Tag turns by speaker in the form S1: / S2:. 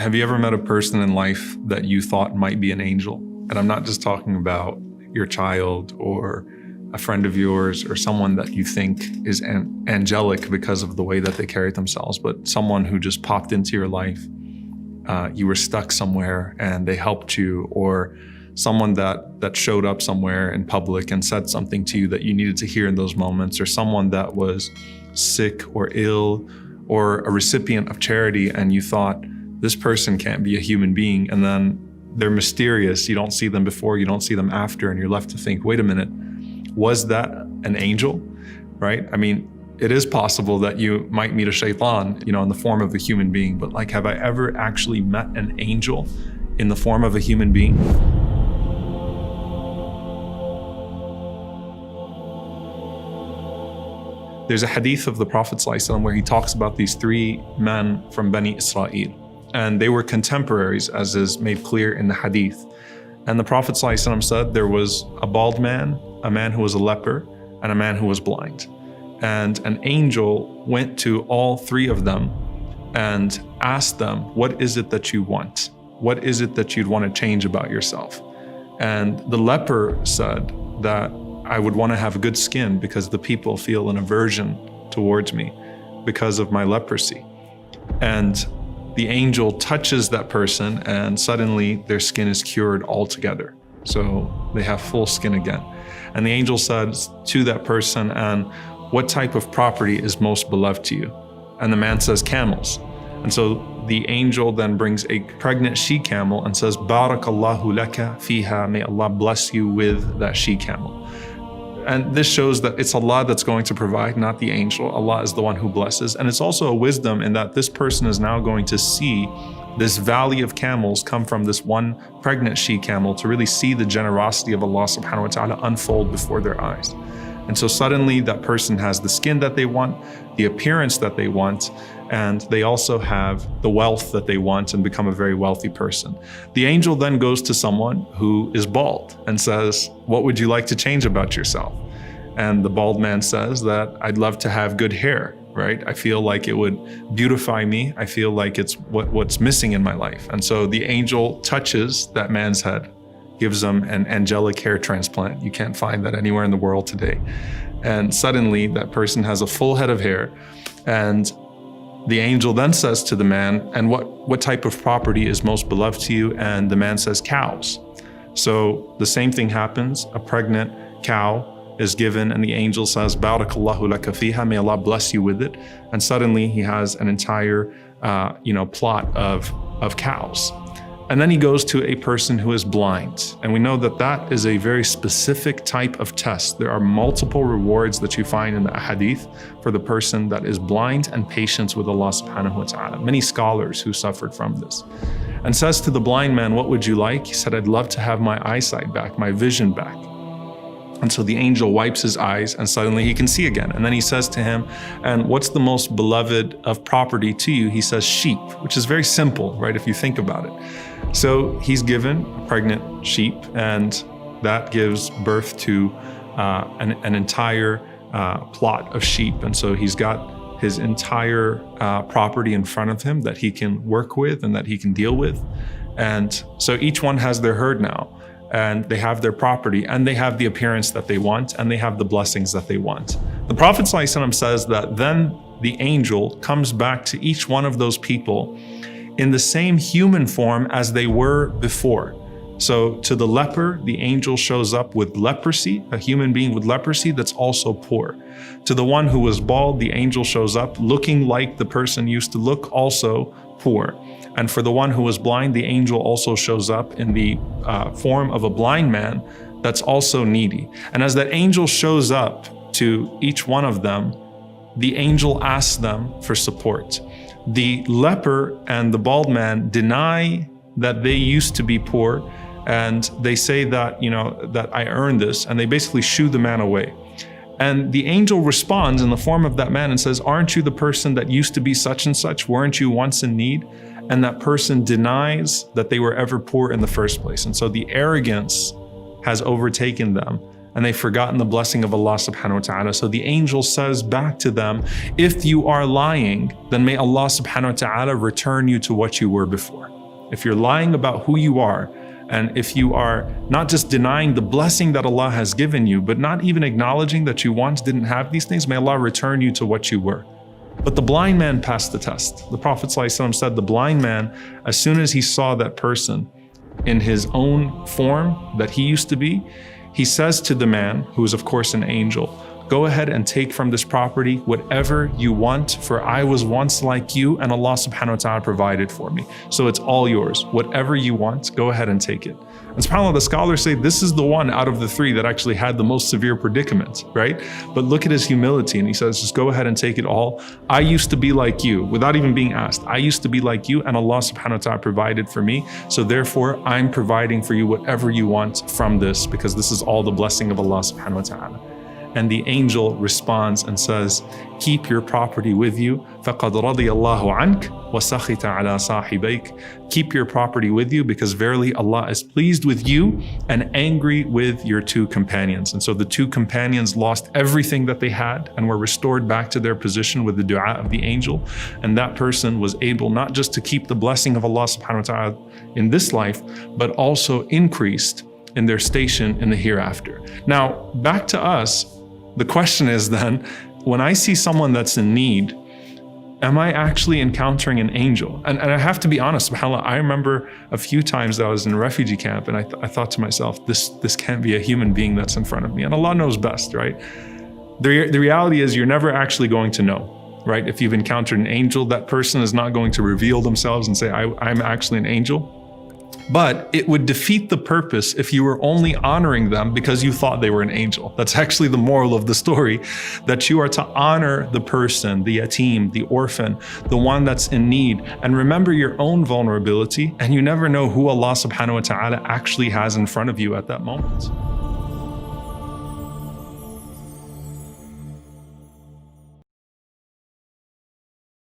S1: Have you ever met a person in life that you thought might be an angel? And I'm not just talking about your child or a friend of yours or someone that you think is angelic because of the way that they carry themselves, but someone who just popped into your life. You were stuck somewhere and they helped you, or someone that showed up somewhere in public and said something to you that you needed to hear in those moments, or someone that was sick or ill, or a recipient of charity, and you thought, this person can't be a human being, and then they're mysterious. You don't see them before, you don't see them after, and you're left to think, wait a minute, was that an angel, right? I mean, it is possible that you might meet a shaitan, in the form of a human being, but like, have I ever actually met an angel in the form of a human being? There's a hadith of the Prophet ﷺ where he talks about these three men from Bani Israel. And they were contemporaries, as is made clear in the hadith. And the Prophet ﷺ said there was a bald man, a man who was a leper, and a man who was blind. And an angel went to all three of them and asked them, what is it that you want? What is it that you'd want to change about yourself? And the leper said that I would want to have good skin because the people feel an aversion towards me because of my leprosy. And the angel touches that person and suddenly their skin is cured altogether. So they have full skin again. And the angel says to that person, and what type of property is most beloved to you? And the man says, camels. And so the angel then brings a pregnant she-camel and says, Barakallahu laka fiha, may Allah bless you with that she-camel. And this shows that it's Allah that's going to provide, not the angel. Allah is the one who blesses. And it's also a wisdom in that this person is now going to see this valley of camels come from this one pregnant she-camel to really see the generosity of Allah subhanahu wa ta'ala unfold before their eyes. And so suddenly that person has the skin that they want, the appearance that they want, and they also have the wealth that they want and become a very wealthy person. The angel then goes to someone who is bald and says, what would you like to change about yourself? And the bald man says that I'd love to have good hair, right? I feel like it would beautify me. I feel like it's what's missing in my life. And so the angel touches that man's head, gives them an angelic hair transplant. You can't find that anywhere in the world today. And suddenly that person has a full head of hair. And the angel then says to the man, and what type of property is most beloved to you? And the man says, cows. So the same thing happens. A pregnant cow is given and the angel says, Barakallahu laka fiha, may Allah bless you with it. And suddenly he has an entire plot of cows. And then he goes to a person who is blind. And we know that that is a very specific type of test. There are multiple rewards that you find in the hadith for the person that is blind and patient with Allah subhanahu wa ta'ala. Many scholars who suffered from this. And says to the blind man, what would you like? He said, I'd love to have my eyesight back, my vision back. And so the angel wipes his eyes and suddenly he can see again. And then he says to him, and what's the most beloved of property to you? He says sheep, which is very simple, right? If you think about it. So he's given a pregnant sheep and that gives birth to an entire plot of sheep. And so he's got his entire property in front of him that he can work with and that he can deal with. And so each one has their herd now. And they have their property and they have the appearance that they want and they have the blessings that they want. The Prophet ﷺ says that then the angel comes back to each one of those people in the same human form as they were before. So to the leper, the angel shows up with leprosy, a human being with leprosy that's also poor. To the one who was bald, the angel shows up looking like the person used to look, also poor. And for the one who was blind, the angel also shows up in the form of a blind man that's also needy. And as that angel shows up to each one of them, the angel asks them for support. The leper and the bald man deny that they used to be poor, and they say that, that I earned this, and they basically shoo the man away. And the angel responds in the form of that man and says, aren't you the person that used to be such and such? Weren't you once in need? And that person denies that they were ever poor in the first place. And so the arrogance has overtaken them and they've forgotten the blessing of Allah subhanahu wa ta'ala. So the angel says back to them, if you are lying, then may Allah subhanahu wa ta'ala return you to what you were before. if you're lying about who you are, and if you are not just denying the blessing that Allah has given you, but not even acknowledging that you once didn't have these things, may Allah return you to what you were. But the blind man passed the test. The Prophet ﷺ said the blind man, as soon as he saw that person in his own form that he used to be, he says to the man, who is of course an angel, go ahead and take from this property whatever you want, for I was once like you and Allah subhanahu wa ta'ala provided for me. So it's all yours. Whatever you want, go ahead and take it. And subhanAllah, the scholars say this is the one out of the three that actually had the most severe predicament, right? But look at his humility, and he says, just go ahead and take it all. I used to be like you, without even being asked. I used to be like you and Allah subhanahu wa ta'ala provided for me. So therefore, I'm providing for you whatever you want from this, because this is all the blessing of Allah subhanahu wa ta'ala. And the angel responds and says, keep your property with you. فَقَدْ رَضِيَ اللَّهُ عَنْكَ وَسَخِطَ عَلَى صَاحِبَيْكَ. Keep your property with you, because verily Allah is pleased with you and angry with your two companions. And so the two companions lost everything that they had and were restored back to their position with the dua of the angel. And that person was able not just to keep the blessing of Allah subhanahu wa ta'ala in this life, but also increased in their station in the hereafter. Now, back to us. The question is then, when I see someone that's in need, am I actually encountering an angel? And I have to be honest, subhanAllah, I remember a few times that I was in a refugee camp and I thought to myself, this can't be a human being that's in front of me. And Allah knows best, right? The reality is you're never actually going to know, right? If you've encountered an angel, that person is not going to reveal themselves and say, I'm actually an angel. But it would defeat the purpose if you were only honoring them because you thought they were an angel. That's actually the moral of the story, that you are to honor the person, the yatim, the orphan, the one that's in need, and remember your own vulnerability, and you never know who Allah subhanahu wa ta'ala actually has in front of you at that moment.